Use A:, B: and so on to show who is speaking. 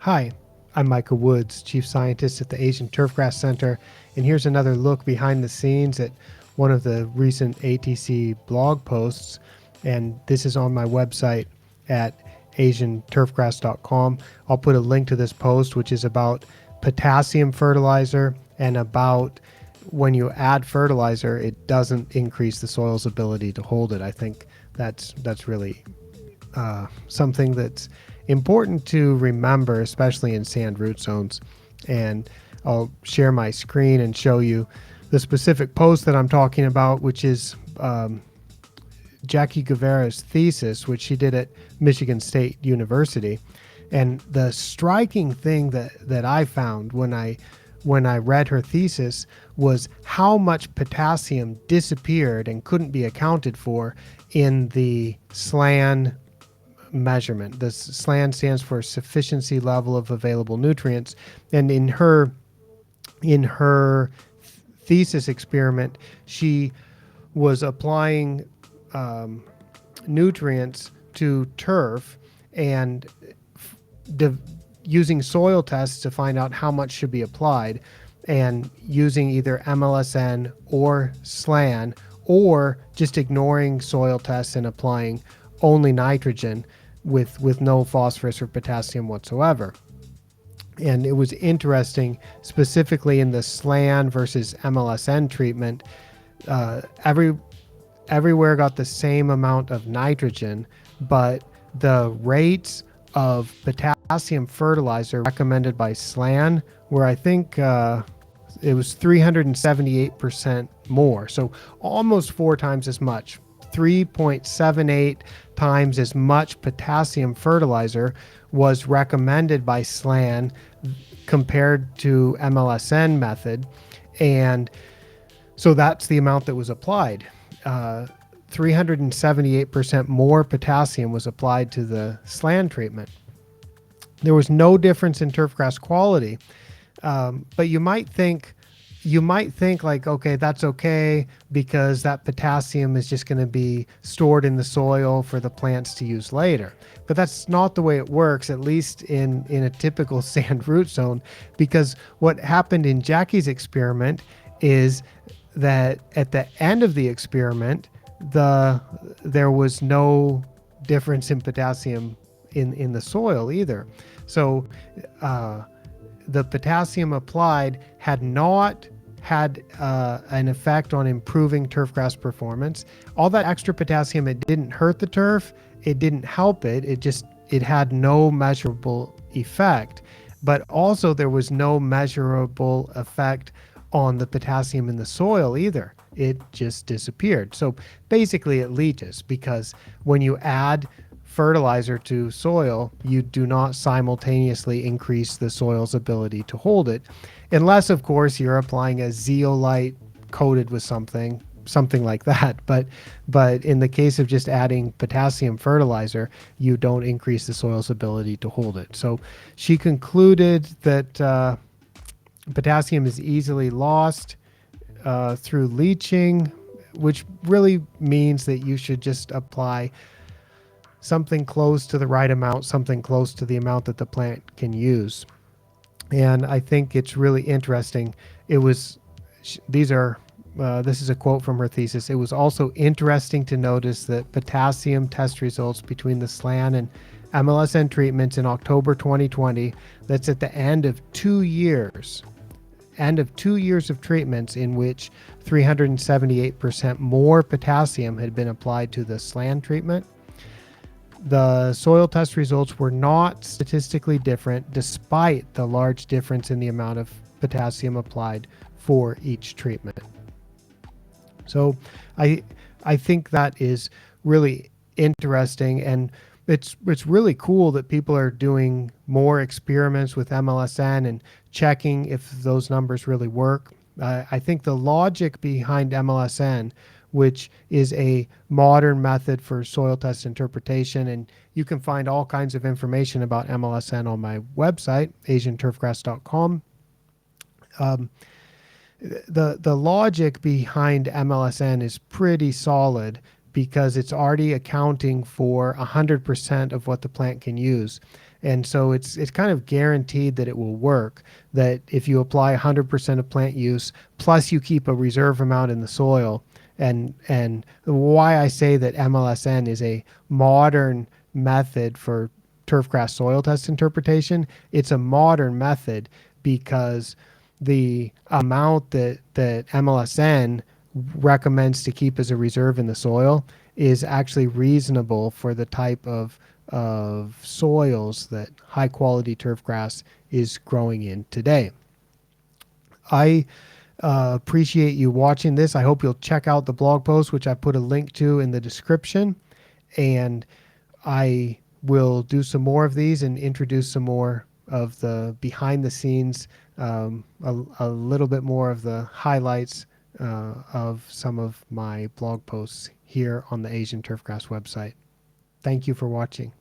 A: Hi, I'm Micah Woods, Chief Scientist at the Asian Turfgrass Center, and here's another look behind the scenes at one of the recent ATC blog posts, and this is on my website at asianturfgrass.com. I'll put a link to this post, which is about potassium fertilizer and about when you add fertilizer, it doesn't increase the soil's ability to hold it. I think that's really something that's important to remember, especially in sand root zones. And I'll share my screen and show you the specific post that I'm talking about, which is Jackie Guevara's thesis, which she did at Michigan State University. And the striking thing that I found when I read her thesis was how much potassium disappeared and couldn't be accounted for in the SLAN measurement. The SLAN stands for sufficiency level of available nutrients. And in her thesis experiment, she was applying nutrients to turf and using soil tests to find out how much should be applied, and using either MLSN or SLAN, or just ignoring soil tests and applying only nitrogen with no phosphorus or potassium whatsoever. And it was interesting, specifically in the SLAN versus MLSN treatment, everywhere got the same amount of nitrogen, but the rates of potassium fertilizer recommended by SLAN were, I think, it was 378% more. So almost 4 times as much. 3.78 times as much potassium fertilizer was recommended by SLAN compared to MLSN method. And so that's the amount that was applied. 378% more potassium was applied to the SLAN treatment. There was no difference in turfgrass quality, but you might think like, okay, that's okay because that potassium is just going to be stored in the soil for the plants to use later. But that's not the way it works, at least in a typical sand root zone, because what happened in Jackie's experiment is that at the end of the experiment, there was no difference in potassium in the soil either. So the potassium applied had not had an effect on improving turfgrass performance. All that extra potassium, it didn't hurt the turf, it didn't help it, it had no measurable effect. But also there was no measurable effect on the potassium in the soil either. It just disappeared. So basically it leaches, because when you add fertilizer to soil, you do not simultaneously increase the soil's ability to hold it, unless of course you're applying a zeolite coated with something like that. But in the case of just adding potassium fertilizer, you don't increase the soil's ability to hold it. So she concluded that potassium is easily lost through leaching, which really means that you should just apply something close to the right amount, something close to the amount that the plant can use. And I think it's really interesting. This is a quote from her thesis. It was also interesting to notice that potassium test results between the SLAN and MLSN treatments in October 2020, that's at the end of 2 years. End of 2 years of treatments in which 378% more potassium had been applied to the SLAN treatment. The soil test results were not statistically different despite the large difference in the amount of potassium applied for each treatment. So I think that is really interesting, and it's really cool that people are doing more experiments with MLSN and checking if those numbers really work. I think the logic behind MLSN, which is a modern method for soil test interpretation, and you can find all kinds of information about MLSN on my website, asianturfgrass.com. The logic behind MLSN is pretty solid because it's already accounting for 100% of what the plant can use. And so it's kind of guaranteed that it will work. That if you apply 100% of plant use plus you keep a reserve amount in the soil, and why I say that MLSN is a modern method for turfgrass soil test interpretation. It's a modern method because the amount that MLSN recommends to keep as a reserve in the soil is actually reasonable for the type of soils that high quality turfgrass is growing in today. I appreciate you watching this. I hope you'll check out the blog post, which I put a link to in the description. And I will do some more of these and introduce some more of the behind the scenes, a little bit more of the highlights of some of my blog posts here on the Asian Turfgrass website. Thank you for watching.